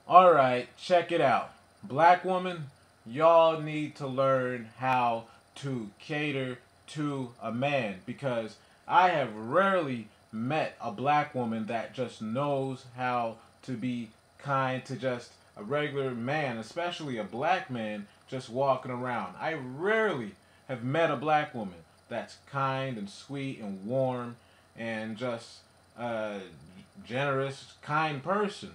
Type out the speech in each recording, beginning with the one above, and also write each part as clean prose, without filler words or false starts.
Alright, check it out. Black woman, y'all need to learn how to cater to a man because I have rarely met a black woman that just knows how to be kind to just a regular man, especially a black man just walking around. I rarely have met a black woman that's kind and sweet and warm and just a generous, kind person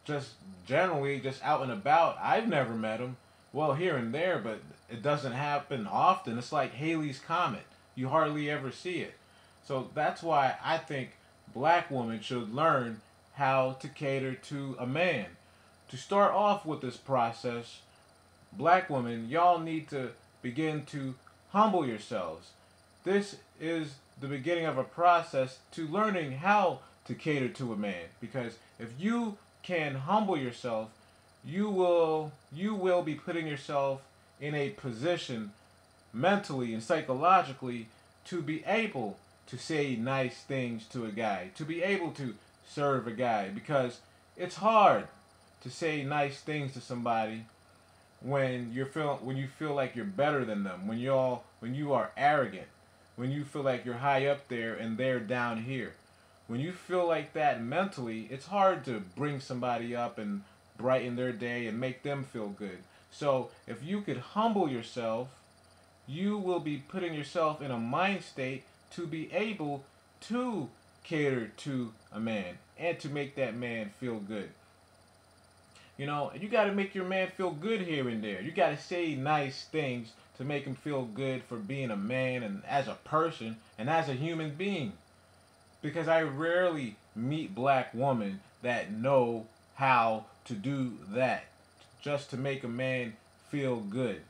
just generally just out and about. I've never met him. Well, here and there, but it doesn't happen often. It's like Haley's Comet. You hardly ever see it. So that's why I think black women should learn how to cater to a man. To start off with this process, black women, y'all need to begin to humble yourselves. This is the beginning of a process to learning how to cater to a man because if you can humble yourself, you will be putting yourself in a position mentally and psychologically to be able to say nice things to a guy, to be able to serve a guy because it's hard to say nice things to somebody when you feel like you're better than them, when you are arrogant, when you feel like you're high up there and they're down here. When you feel like that mentally, it's hard to bring somebody up and brighten their day and make them feel good. So, if you could humble yourself, you will be putting yourself in a mind state to be able to cater to a man and to make that man feel good. You got to make your man feel good here and there. You got to say nice things to make him feel good for being a man and as a person and as a human being. Because I rarely meet black women that know how to do that just to make a man feel good.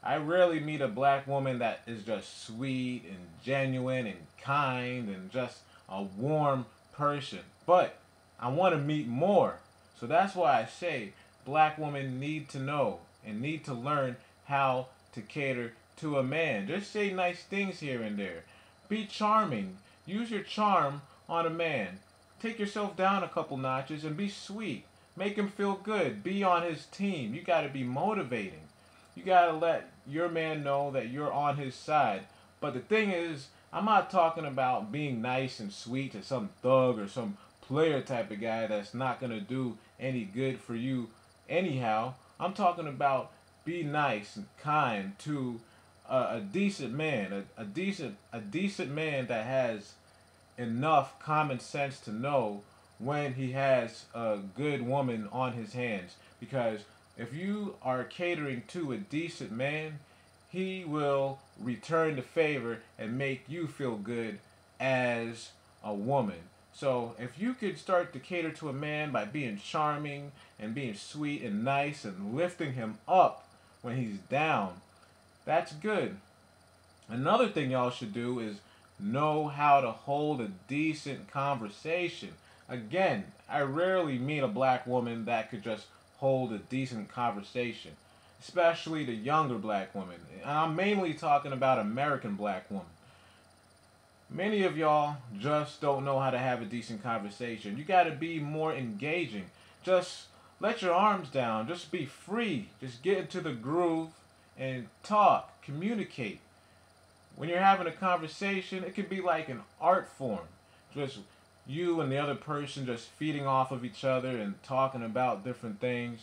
I rarely meet a black woman that is just sweet and genuine and kind and just a warm person. But I want to meet more. So that's why I say black women need to know and need to learn how to cater to a man. Just say nice things here and there. Be charming. Use your charm on a man. Take yourself down a couple notches and be sweet. Make him feel good. Be on his team. You got to be motivating. You got to let your man know that you're on his side. But the thing is, I'm not talking about being nice and sweet to some thug or some player type of guy that's not going to do any good for you anyhow. I'm talking about be nice and kind to a decent man, a decent man that has enough common sense to know when he has a good woman on his hands. Because if you are catering to a decent man, he will return the favor and make you feel good as a woman. So if you could start to cater to a man by being charming and being sweet and nice and lifting him up when he's down, that's good. Another thing y'all should do is know how to hold a decent conversation. Again, I rarely meet a black woman that could just hold a decent conversation, especially the younger black women. And I'm mainly talking about American black women. Many of y'all just don't know how to have a decent conversation. You got to be more engaging. Just let your arms down. Just be free. Just get into the groove and talk, communicate. When you're having a conversation, it can be like an art form. Just you and the other person just feeding off of each other and talking about different things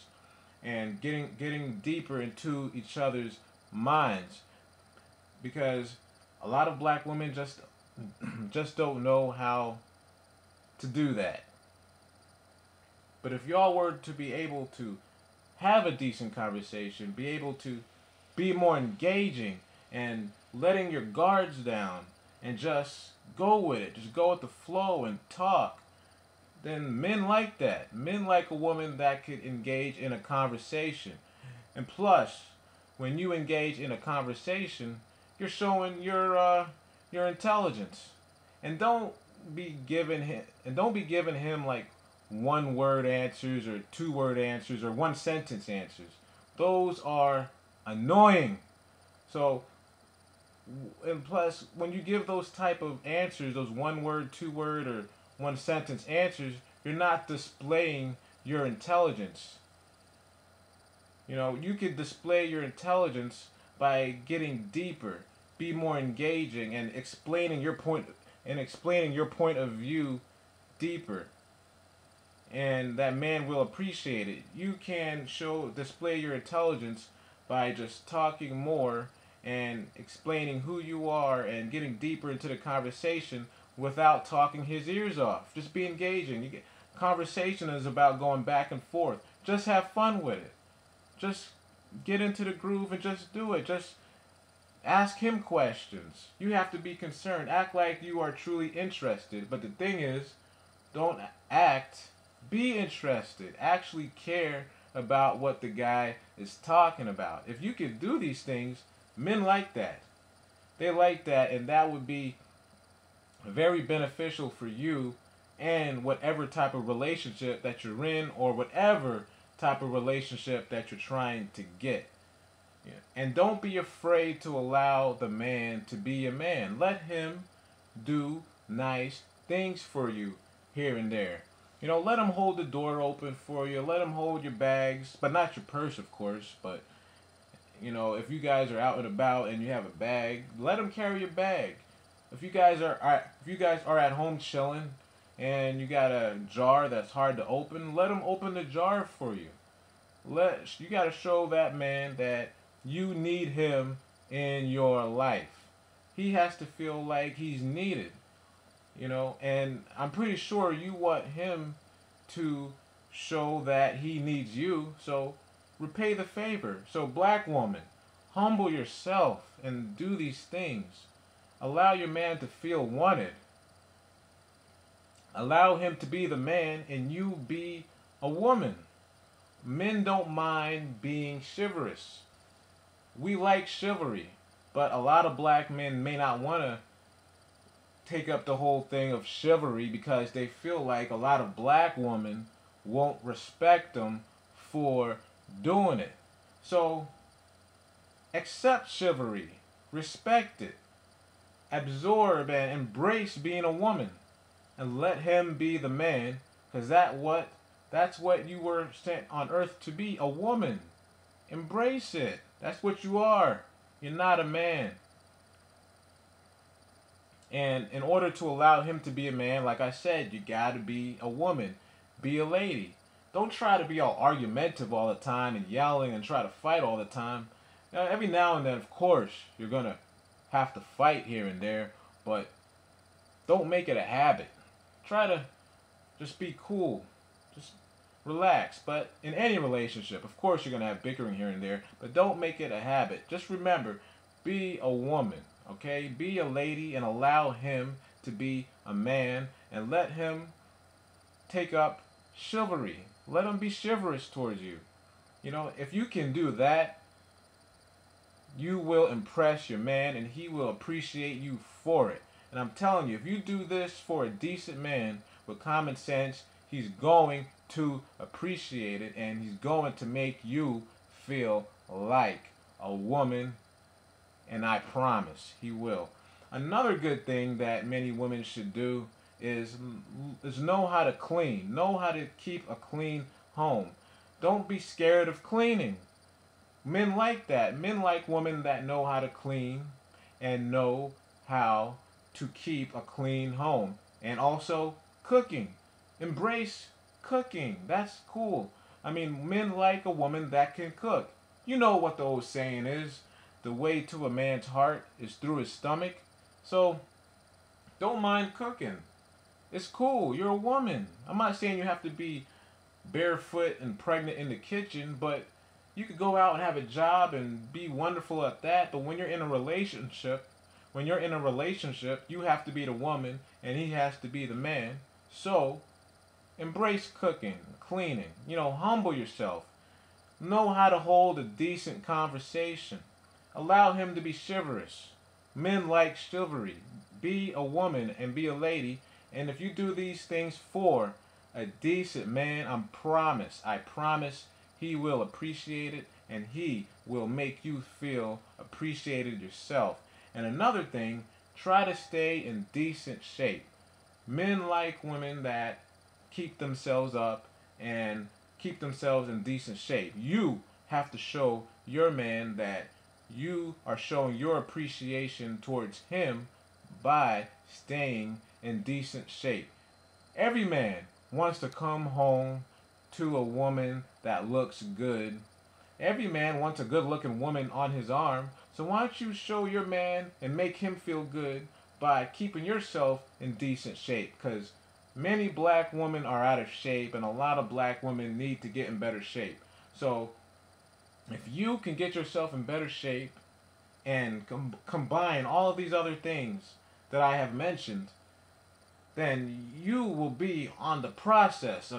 and getting deeper into each other's minds because a lot of black women just don't know how to do that. But if y'all were to be able to have a decent conversation, be able to be more engaging and letting your guards down and just go with it, just go with the flow and talk, then men like that. Men like a woman that could engage in a conversation. And plus, when you engage in a conversation, you're showing your intelligence. And don't be giving him like one word answers or two word answers or one sentence answers. Those are annoying. So and plus when you give those type of answers, those one word, two word or one sentence answers, you're not displaying your intelligence. You know, you could display your intelligence by getting deeper, be more engaging, and explaining your point of view deeper, and that man will appreciate it. You can display your intelligence by just talking more and explaining who you are and getting deeper into the conversation without talking his ears off. Just be engaging. Conversation is about going back and forth. Just have fun with it. Just get into the groove and just do it. Just ask him questions. You have to be concerned. Act like you are truly interested. But the thing is, don't act. Be interested. Actually care about what the guy is talking about. If you could do these things, men like that. They like that, and that would be very beneficial for you and whatever type of relationship that you're in, or whatever type of relationship that you're trying to get. Yeah. And don't be afraid to allow the man to be a man. Let him do nice things for you here and there. You know, let him hold the door open for you. Let him hold your bags, but not your purse, of course. But, you know, if you guys are out and about and you have a bag, let him carry your bag. If you guys are at home chilling and you got a jar that's hard to open, let him open the jar for you. You got to show that man that you need him in your life. He has to feel like he's needed, you know, and I'm pretty sure you want him to show that he needs you, so repay the favor. So, black woman, humble yourself and do these things. Allow your man to feel wanted. Allow him to be the man and you be a woman. Men don't mind being chivalrous. We like chivalry, but a lot of black men may not want to take up the whole thing of chivalry because they feel like a lot of black women won't respect them for doing it. So, accept chivalry, respect it, absorb and embrace being a woman, and let him be the man, because that's what you were sent on earth to be, a woman. Embrace it. That's what you are. You're not a man. And in order to allow him to be a man, like I said, you gotta be a woman. Be a lady. Don't try to be all argumentative all the time and yelling and try to fight all the time. Now, every now and then, of course, you're gonna have to fight here and there, but don't make it a habit. Try to just be cool. Just relax. But in any relationship, of course, you're gonna have bickering here and there, but don't make it a habit. Just remember, be a woman. Okay, be a lady and allow him to be a man and let him take up chivalry. Let him be chivalrous towards you. You know, if you can do that, you will impress your man and he will appreciate you for it. And I'm telling you, if you do this for a decent man with common sense, he's going to appreciate it and he's going to make you feel like a woman. And I promise he will. Another good thing that many women should do is know how to clean. Know how to keep a clean home. Don't be scared of cleaning. Men like that. Men like women that know how to clean and know how to keep a clean home. And also cooking. Embrace cooking. That's cool. I mean, men like a woman that can cook. You know what the old saying is. The way to a man's heart is through his stomach. So, don't mind cooking. It's cool. You're a woman. I'm not saying you have to be barefoot and pregnant in the kitchen, but you could go out and have a job and be wonderful at that. But when you're in a relationship, you have to be the woman and he has to be the man. So, embrace cooking, cleaning. You know, humble yourself. Know how to hold a decent conversation. Allow him to be chivalrous. Men like chivalry. Be a woman and be a lady. And if you do these things for a decent man, I promise he will appreciate it and he will make you feel appreciated yourself. And another thing, try to stay in decent shape. Men like women that keep themselves up and keep themselves in decent shape. You have to show your man that you are showing your appreciation towards him by staying in decent shape. Every man wants to come home to a woman that looks good. Every man wants a good looking woman on his arm. So why don't you show your man and make him feel good by keeping yourself in decent shape? Because many black women are out of shape and a lot of black women need to get in better shape. So if you can get yourself in better shape and combine all of these other things that I have mentioned, then you will be on the process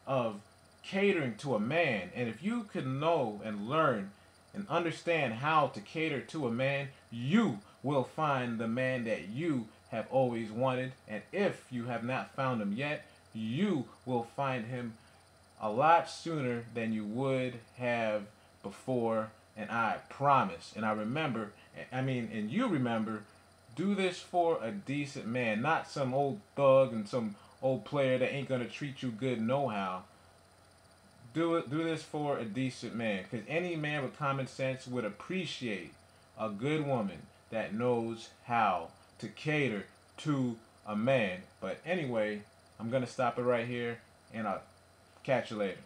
of catering to a man. And if you can know and learn and understand how to cater to a man, you will find the man that you have always wanted. And if you have not found him yet, you will find him a lot sooner than you would have before. And I promise. And and you remember, do this for a decent man, not some old thug and some old player that ain't gonna treat you good no how. Do this for a decent man, because any man with common sense would appreciate a good woman that knows how to cater to a man. But anyway, I'm gonna stop it right here, and I'll catch you later.